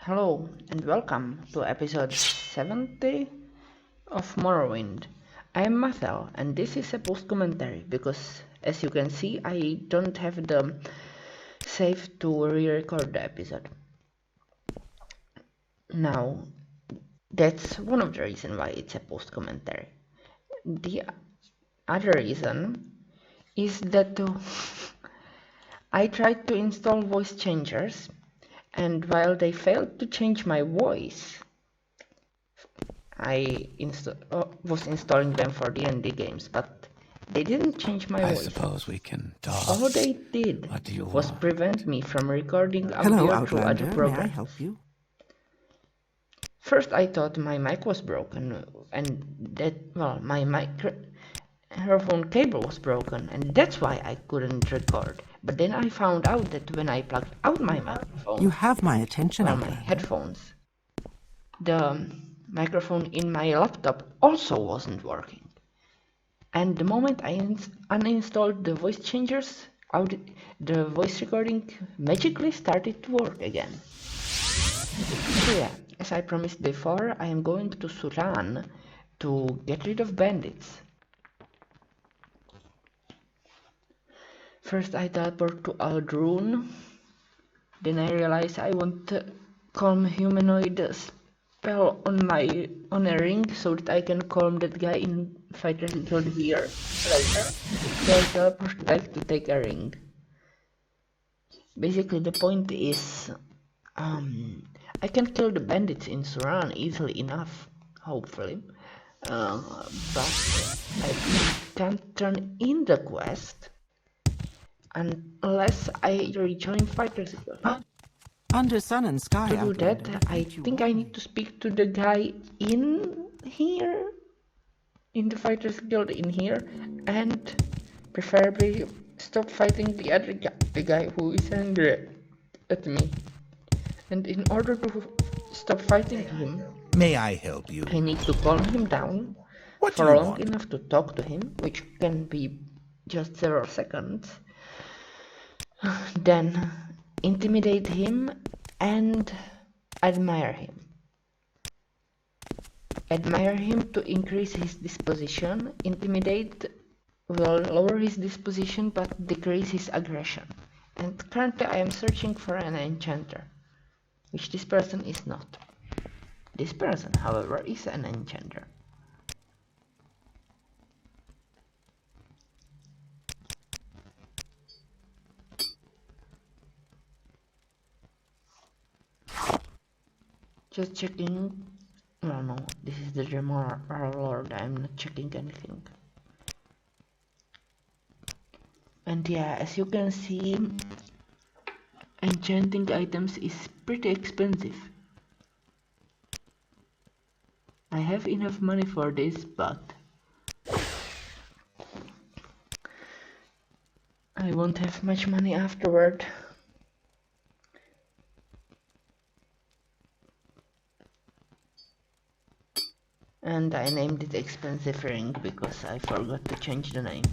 Hello and welcome to episode 70 of Morrowind. I am Mathel and this is a post commentary because as you can see I don't have the save to re-record the episode. Now that's one of the reasons why it's a post commentary. The other reason is that I tried to install voice changers, and while they failed to change my voice, I was installing them for D&D games, but they didn't change my voice. I suppose we can talk. All they did What do you was want? prevent me from recording Hello, audio through other Outlander. programs. May I help you? First I thought my mic was broken, and my microphone cable was broken, and that's why I couldn't record. But then I found out that when I plugged out my microphone, You have my attention, my Outlander. headphones, the microphone in my laptop also wasn't working. And the moment I uninstalled the voice changers, the voice recording magically started to work again. So yeah, as I promised before, I am going to Suran to get rid of bandits. First I teleport to Aldrune, then I realize I want to calm humanoid spell on a ring so that I can calm that guy in Fighter's Guild here later. So I teleport back to take a ring. Basically the point is I can kill the bandits in Suran easily enough, hopefully. But I can't turn in the quest unless I rejoin Fighter's Guild. Under sun and sky, To do that, Outlander, I think I need to speak to the guy in here, in the Fighters Guild in here, and preferably stop fighting the other guy, the guy who is angry at me. And in order to stop fighting him, May I help you? I need to calm him down What do for you long want? enough to talk to him, which can be just several seconds. Then intimidate him and admire him. Admire him to increase his disposition. Intimidate will lower his disposition but decrease his aggression. And currently I am searching for an enchanter, which this person is not. This person, however, is an enchanter. Just checking. No, this is the Gemara Lord. I'm not checking anything. And yeah, as you can see, enchanting items is pretty expensive. I have enough money for this, but I won't have much money afterward. And I named it Expensive Ring because I forgot to change the name.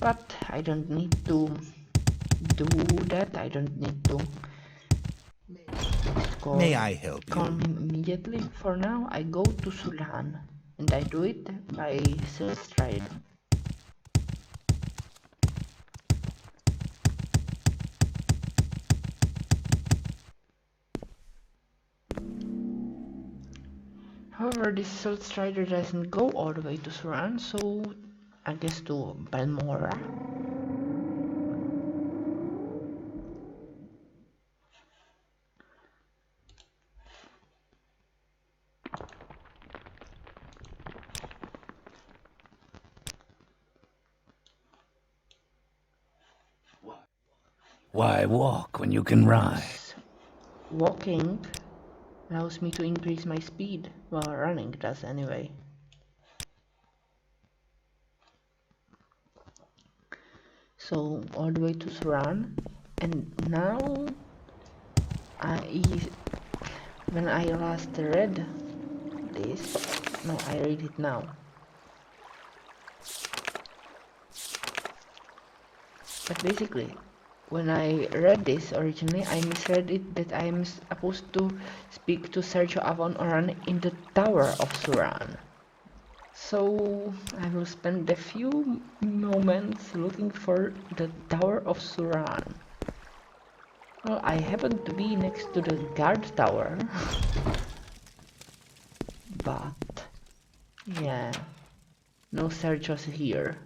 But I don't need to do that. I don't need to May I help you? call him immediately. For now, I go to Suran, and I do it by self-stride. However, this Salt Strider doesn't go all the way to Suran, so I guess to Balmora. Why walk when you can ride? Walking allows me to increase my speed, while running does anyway. So all the way to Suran, and now when I last read this, no, I read it now. But basically, when I read this originally, I misread it that I am supposed to speak to Sergio Avon Oran in the Tower of Suran. So I will spend a few moments looking for the Tower of Suran. Well, I happen to be next to the guard tower, but yeah, no Sergios here.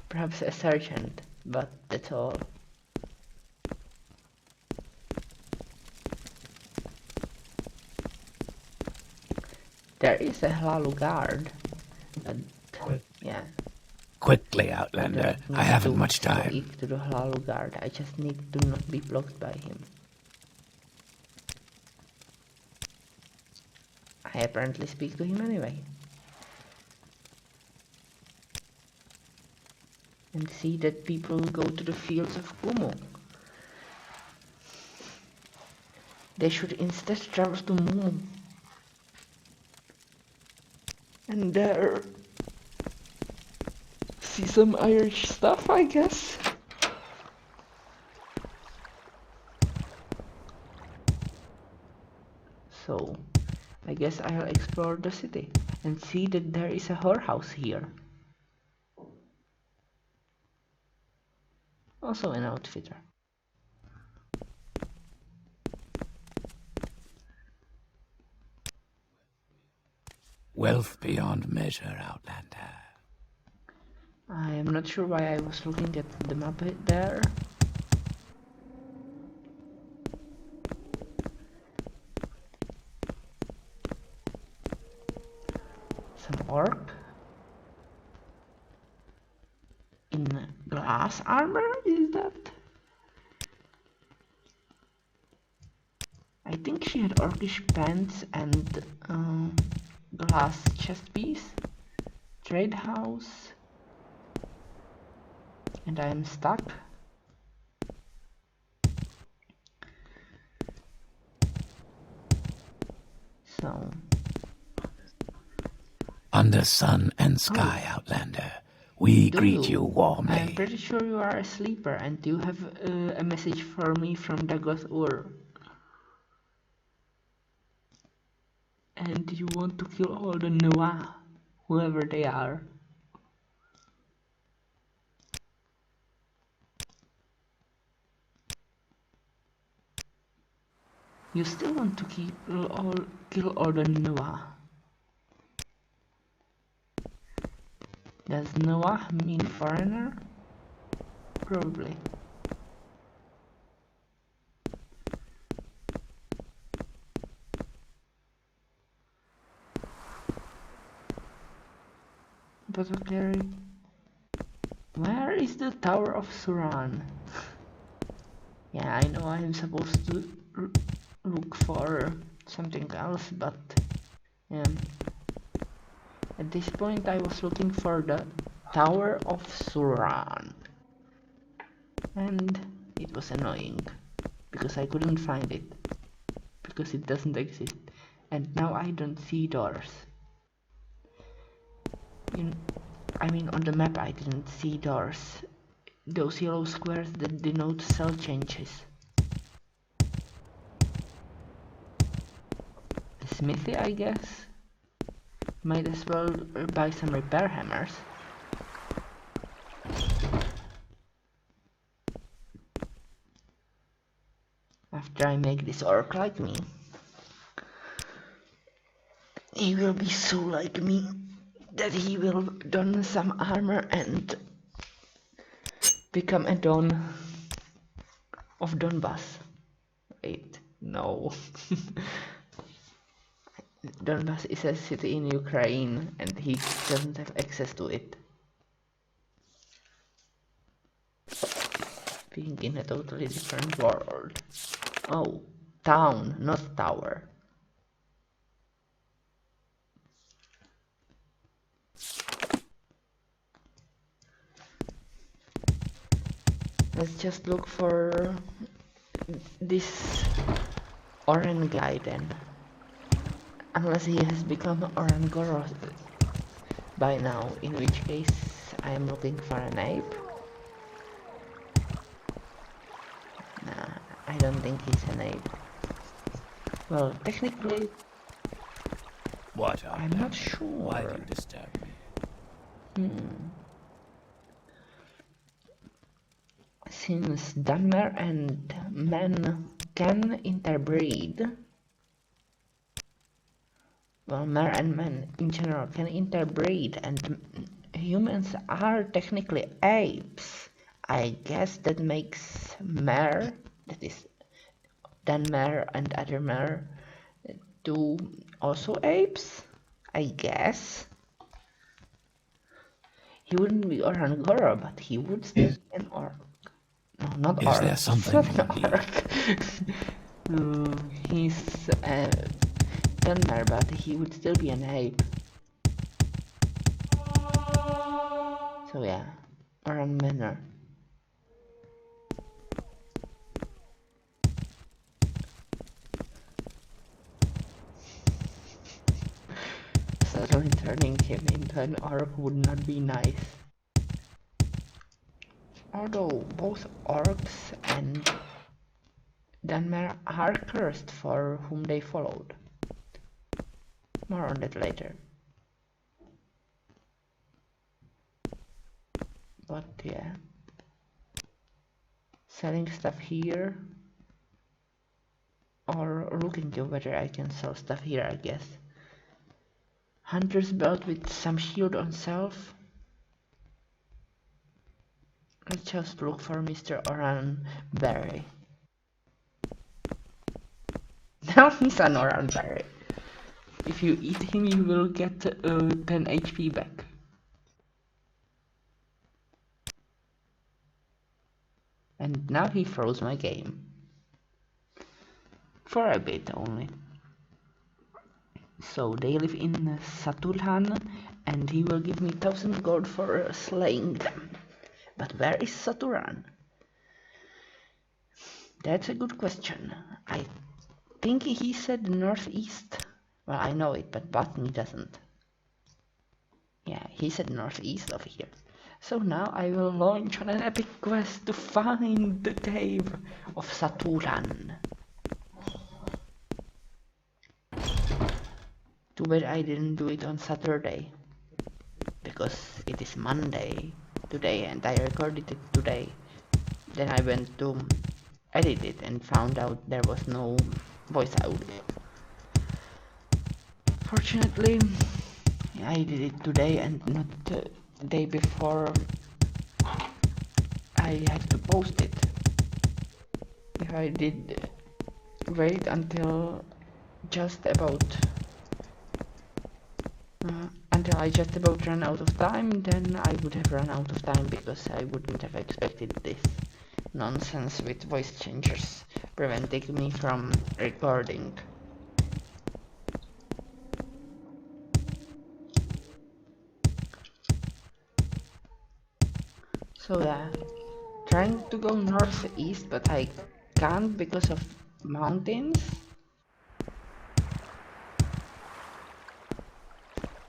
Perhaps a sergeant, but that's all. There is a Hlalu guard, but yeah. Quickly, Outlander. I haven't much time. Speak to the Hlalu guard. I just need to not be blocked by him. I apparently speak to him anyway. And see that people go to the fields of Kumu. They should instead travel to Mu. And there see some Irish stuff, I guess. So, I guess I'll explore the city and see that there is a whorehouse here. Also an outfitter. Wealth beyond measure, Outlander. I am not sure why I was looking at the map there. Some orc in glass armor, is that? I think she had orcish pants and glass chest piece. Trade house. And I am stuck. So. Under sun and sky, Outlander. We greet you warmly. I'm pretty sure you are a sleeper and you have a message for me from Dagoth Ur. And you want to kill all the Noah, whoever they are. You still want to kill all the Noah. Does Noah mean foreigner? Probably. Apothecary. Where is the Tower of Suran? Yeah, I know I'm supposed to look for something else, but yeah. At this point I was looking for the Tower of Suran. And it was annoying, because I couldn't find it. Because it doesn't exist. And now I don't see doors. I mean, on the map I didn't see doors. Those yellow squares that denote cell changes. A smithy, I guess? Might as well buy some repair hammers. After I make this orc like me. He will be so like me that he will don some armor and become a Don of Donbass. Wait, no. Donbass is a city in Ukraine and he doesn't have access to it. Being in a totally different world. Oh, town, not tower. Let's just look for this Oran guy then. Unless he has become Oran Goros by now, in which case I am looking for an ape. I don't think he's an ape. Well, technically, What, I'm Outlander? not sure. Why do you disturb me? Since Dunmer and men can interbreed, well, mare and men in general can interbreed, and humans are technically apes. I guess that makes mare, that is Dunmer and other mare, to also apes, I guess. He wouldn't be Orangora, but he would still be an orc. No, not Is orc. there He's something not you an need? orc. He's Dunmer, but he would still be an ape. So yeah, Oran Manor. Suddenly turning him into an orc would not be nice. Although both orcs and Dunmer are cursed for whom they followed. More on that later. But yeah. Selling stuff here. Or looking to whether I can sell stuff here, I guess. Hunter's belt with some shield on self. Let's just look for Mr. Oran Berry. Now he's an Oran Berry. If you eat him, you will get 10 HP back. And now he froze my game. For a bit only. So they live in Satulhan, and he will give me 1000 gold for slaying them. But where is Saturan? That's a good question. I think he said northeast. Well, I know it, but Botany doesn't. Yeah, he said northeast of here. So now I will launch on an epic quest to find the cave of Saturan. Too bad I didn't do it on Saturday, because it is Monday today and I recorded it today. Then I went to edit it and found out there was no voice audio. Fortunately, I did it today and not the day before I had to post it. If I did wait until just about I just about ran out of time, then I would have run out of time, because I wouldn't have expected this nonsense with voice changers preventing me from recording. So yeah, trying to go northeast, but I can't because of mountains.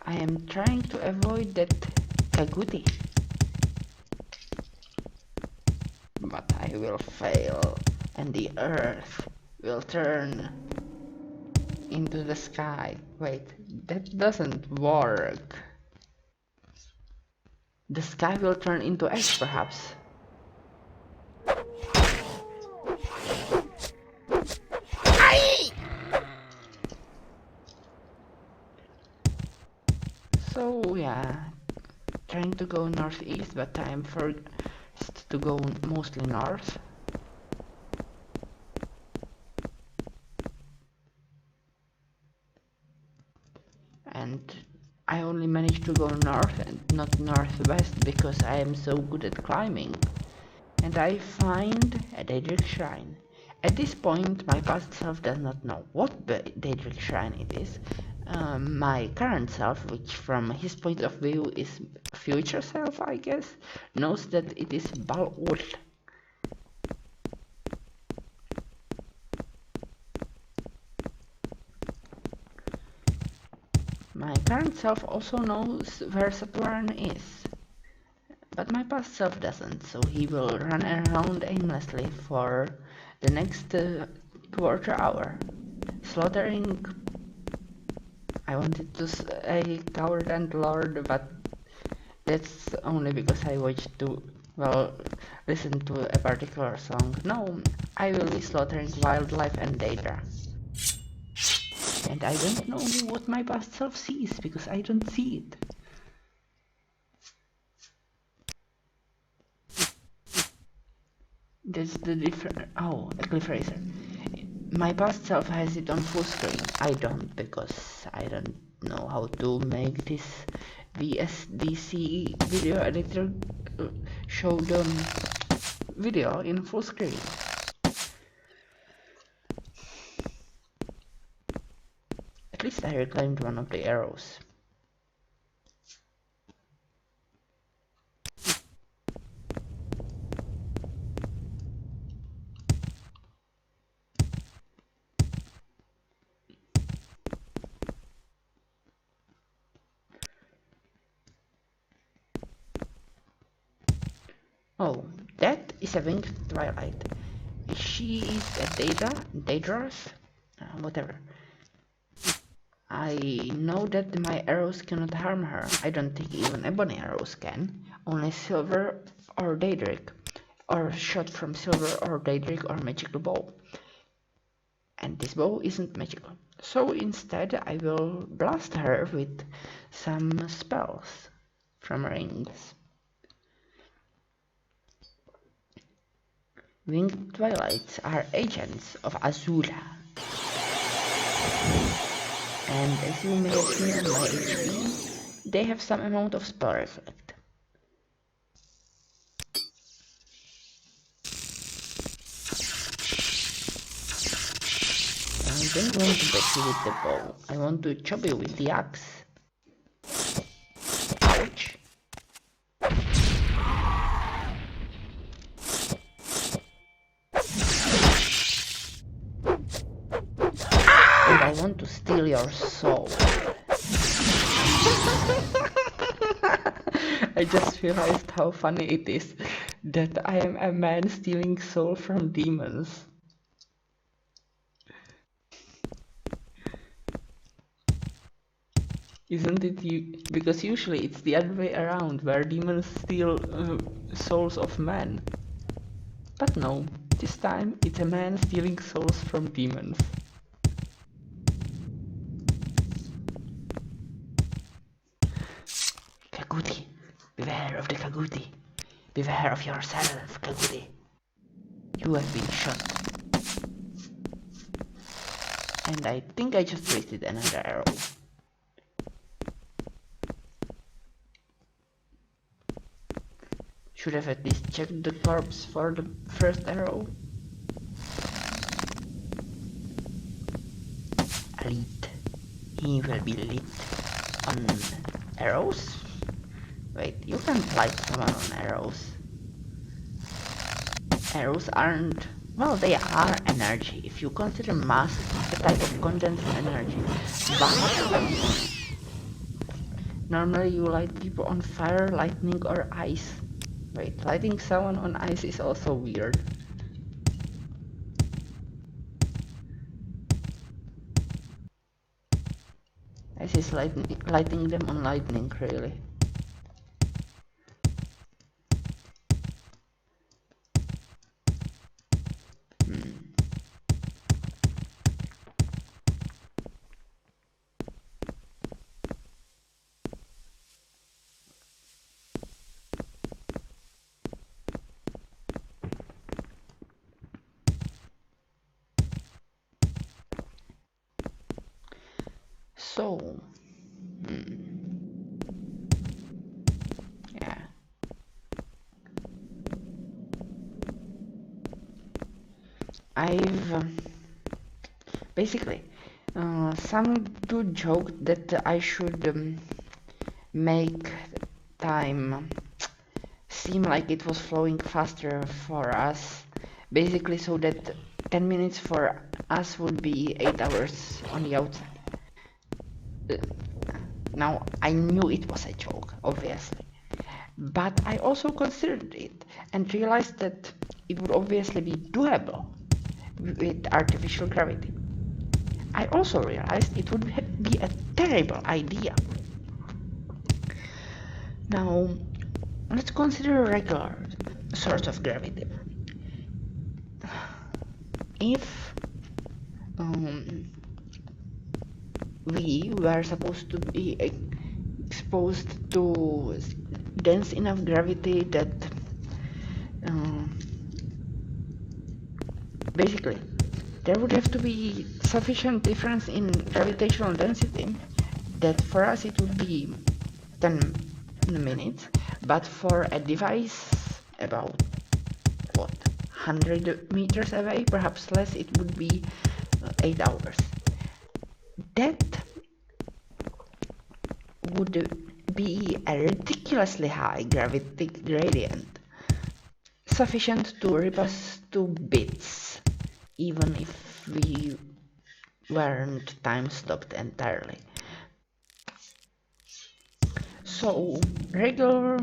I am trying to avoid that Kaguti, but I will fail, and the earth will turn into the sky. Wait, that doesn't work. The sky will turn into ash, perhaps. So yeah, trying to go northeast, but I'm forced to go mostly north. And I only managed to go north and not northwest because I am so good at climbing. And I find a Daedric Shrine. At this point, my past self does not know what Daedric Shrine it is. My current self, which from his point of view is future self, I guess, knows that it is Bal-Ul. My current self also knows where Saturn is. But my past self doesn't, so he will run around aimlessly for the next quarter hour, slaughtering. I wanted to say Coward and Lord, but that's only because I watched listen to a particular song. No, I will be slaughtering wildlife and Daedra. And I don't know what my past self sees, because I don't see it. That's the different. Oh, a cliff racer. My past self has it on full screen. I don't, because I don't know how to make this VSDC video editor show the video in full screen. At least I reclaimed one of the arrows. Oh, that is a winged Twilight. She is a Daedra's, whatever. I know that my arrows cannot harm her. I don't think even ebony arrows can. Only silver or daedric, or shot from silver or daedric or magical bow. And this bow isn't magical. So instead I will blast her with some spells from rings. Winged Twilights are agents of Azula. And as you may have seen on my HP, they have some amount of spell reflect. I don't want to bat you with the bow, I want to chop you with the axe. Ouch. And I want to steal your soul. I just realized how funny it is that I am a man stealing soul from demons. Isn't it because usually it's the other way around, where demons steal souls of men. But no, this time it's a man stealing souls from demons. Kaguti, beware of the Kaguti. Beware of yourself, Kaguti. You have been shot. And I think I just wasted another arrow. Should have at least checked the corpse for the first arrow. Lit. He will be lit on arrows? Wait, you can't light someone on arrows. Arrows aren't... well, they are energy, if you consider mass a type of condensed energy. But normally you light people on fire, lightning or ice. Wait, lighting someone on ice is also weird. Ice is lighting them on lightning, really. So, yeah. I've basically some dude joked that I should make time seem like it was flowing faster for us, basically so that 10 minutes for us would be 8 hours on the outside. Now, I knew it was a joke, obviously, But I also considered it and realized that it would obviously be doable with artificial gravity. I also realized it would be a terrible idea. Now, let's consider a regular source of gravity. If we were supposed to be exposed to dense enough gravity that basically there would have to be sufficient difference in gravitational density that for us it would be 10 minutes, but for a device about 100 meters away, perhaps less, it would be 8 hours. That would be a ridiculously high gravity gradient, sufficient to rip us to bits, even if we weren't time stopped entirely. So regular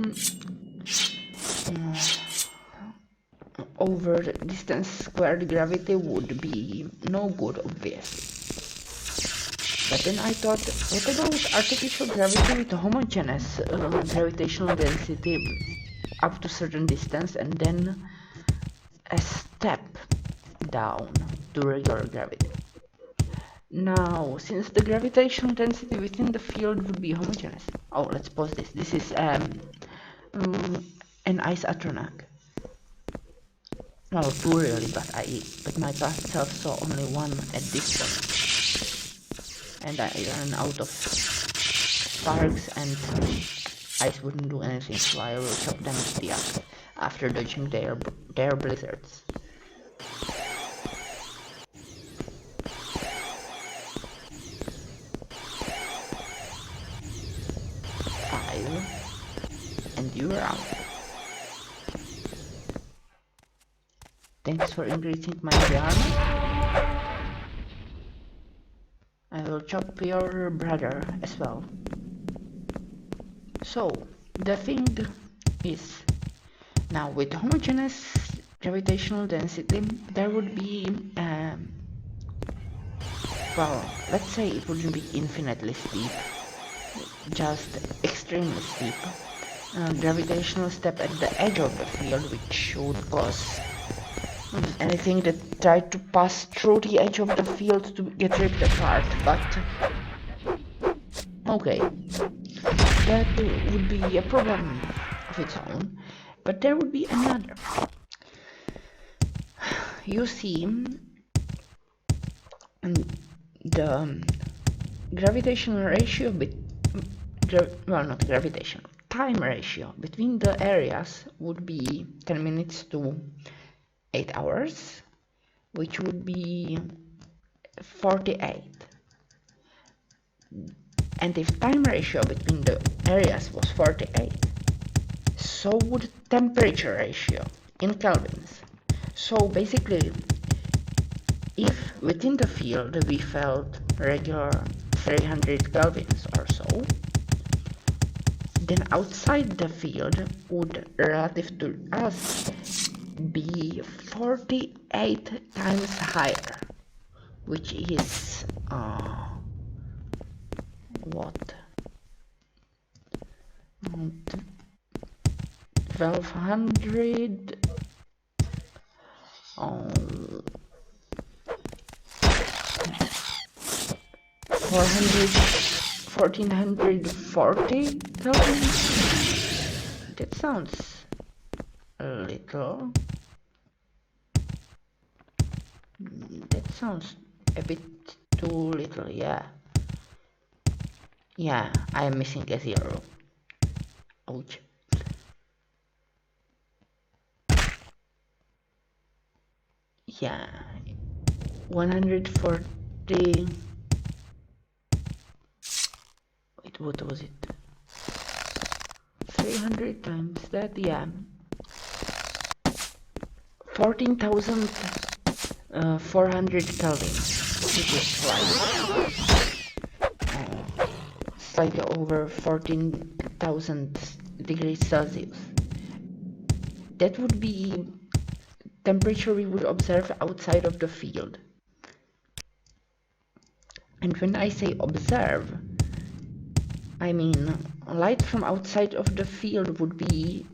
over distance squared gravity would be no good, obviously. But then I thought, what about artificial gravity with homogeneous gravitational density up to certain distance and then a step down to regular gravity? Now, since the gravitational density within the field would be homogeneous. Oh, let's pause this. This is an ice atronach. Well, two really, but my past self saw only one at this point. And I ran out of sparks and ice wouldn't do anything, so I will chop them to the axe after dodging their blizzards. And you're out. Thanks for increasing my armor. I will chop your brother as well. So, the thing is, now with homogeneous gravitational density, there would be, well, let's say it wouldn't be infinitely steep, just extremely steep. Gravitational step at the edge of the field, which would cause anything that tried to pass through the edge of the field to get ripped apart, but okay, that would be a problem of its own. But there would be another. You see, the gravitational ratio not gravitational, time ratio between the areas would be 10 minutes to 8 hours, which would be 48. And if time ratio between the areas was 48, so would temperature ratio in kelvins. So basically, if within the field we felt regular 300 kelvins or so, then outside the field would, relative to us, be 48 times higher, which is what? 1200 1440 Kelvin? That sounds a little. That sounds a bit too little, yeah. Yeah, I am missing a zero. Ouch. Yeah, 140. Wait, what was it? 300 times that, yeah. 14,400 Kelvin, which is slightly over 14,000 degrees Celsius. That would be temperature we would observe outside of the field. And when I say observe, I mean light from outside of the field would be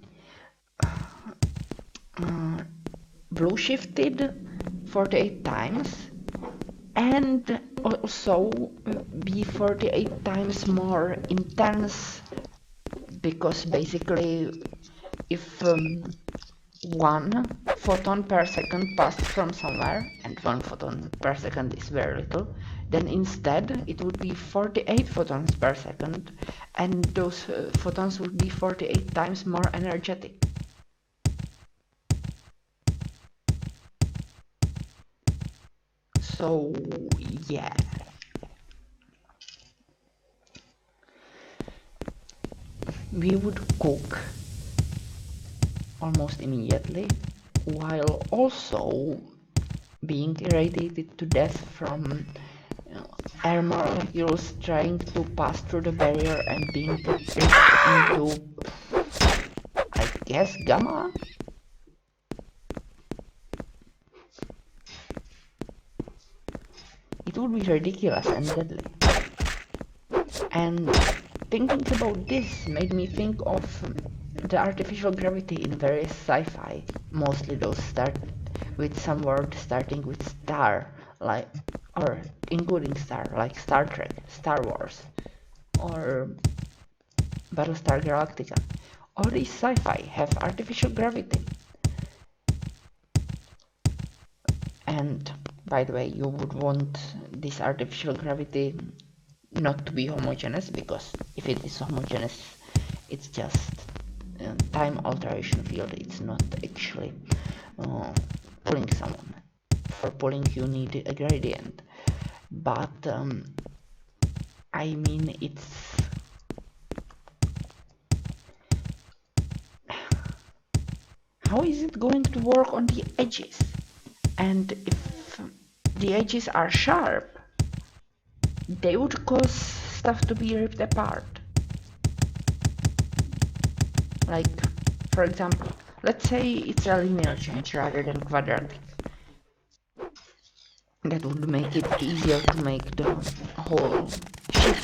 blue shifted 48 times and also be 48 times more intense, because basically if one photon per second passed from somewhere, and one photon per second is very little, then instead it would be 48 photons per second, and those photons would be 48 times more energetic. So yeah, we would cook almost immediately, while also being irradiated to death from air molecules trying to pass through the barrier and being ripped into, I guess, gamma? It would be ridiculous and deadly. And thinking about this made me think of the artificial gravity in various sci-fi, mostly those start with some word starting with star, like, or including star, like Star Trek, Star Wars, or Battlestar Galactica. All these sci-fi have artificial gravity. And by the way, you would want this artificial gravity not to be homogeneous, because if it is homogeneous, it's just time alteration field. It's not actually pulling someone. For pulling you need a gradient, but I mean, it's how is it going to work on the edges? And if the edges are sharp, they would cause stuff to be ripped apart. Like, for example, let's say it's a linear change rather than quadratic. That would make it easier to make the whole ship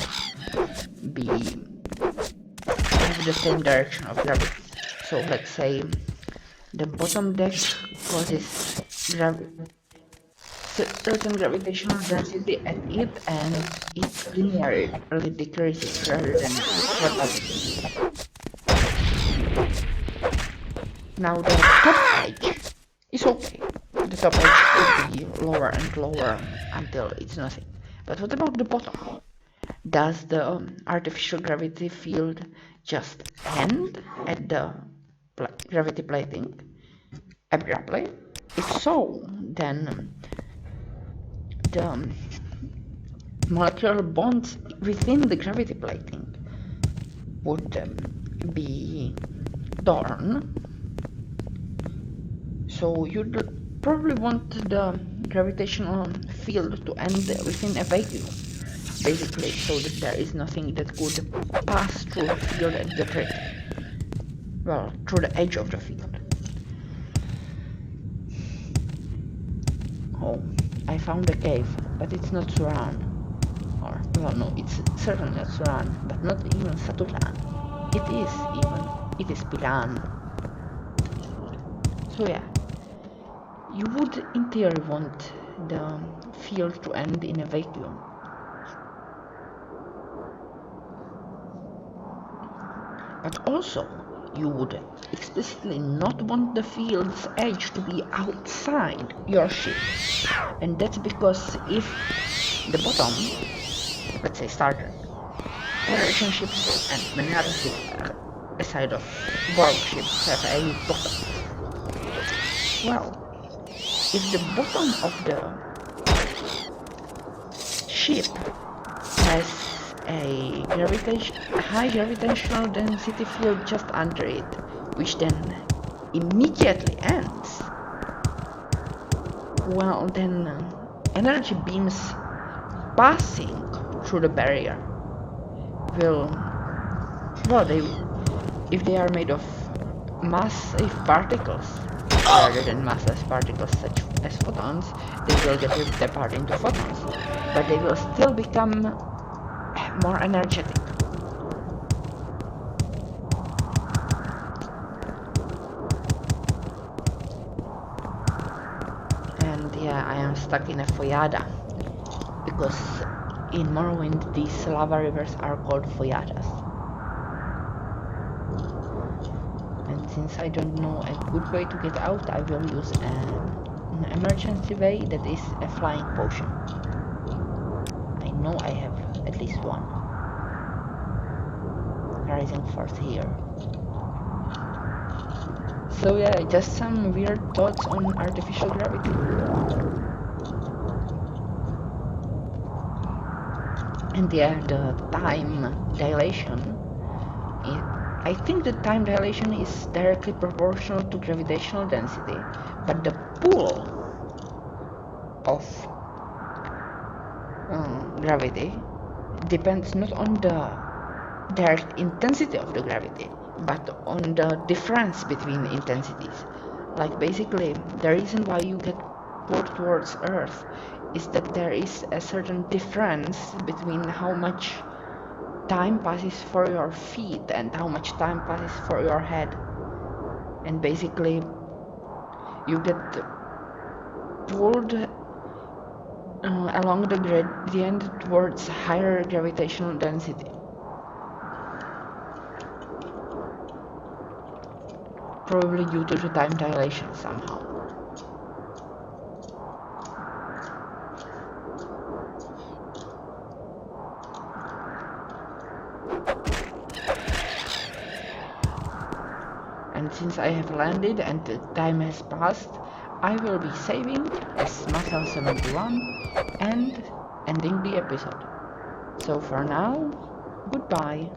be have the same direction of gravity. So let's say the bottom deck causes certain gravitational density at it, and it linearly decreases rather than quadratic. Now the top edge is okay. The top edge will be lower and lower until it's nothing. But what about the bottom? Does the artificial gravity field just end at the gravity plating abruptly? If so, then the molecular bonds within the gravity plating would be torn. So you'd probably want the gravitational field to end within a vacuum, basically, so that there is nothing that could pass through the field at the tip. Well, through the edge of the field. Oh, I found a cave, but it's not Suran. Or, well, no, it's certainly not Suran, but not even Satulan. It is Piran. So yeah, you would in theory want the field to end in a vacuum. But also, you would explicitly not want the field's edge to be outside your ship. And that's because if the bottom, let's say Star Trek, Federation ships and many other ships aside of Borg ships have a bottom. Well, if the bottom of the ship has a high gravitational density field just under it, which then immediately ends, well then energy beams passing through the barrier will, well, if they are made of massive particles rather than massless particles such as photons, they will get ripped apart into photons, but they will still become more energetic. And yeah, I am stuck in a foyada, because in Morrowind these lava rivers are called foyadas. And since I don't know a good way to get out, I will use an emergency way, that is a flying potion. I know I have at least one. Rising force here. So yeah, just some weird thoughts on artificial gravity. And yeah, the time dilation. I think the time dilation is directly proportional to gravitational density, but the pull of gravity depends not on the direct intensity of the gravity, but on the difference between intensities. Like basically, the reason why you get pulled towards Earth is that there is a certain difference between how much time passes for your feet and how much time passes for your head. And basically, you get pulled along the gradient towards higher gravitational density. Probably due to the time dilation somehow. And since I have landed and the time has passed, I will be saving as Muscle71 and ending the episode. So for now, goodbye.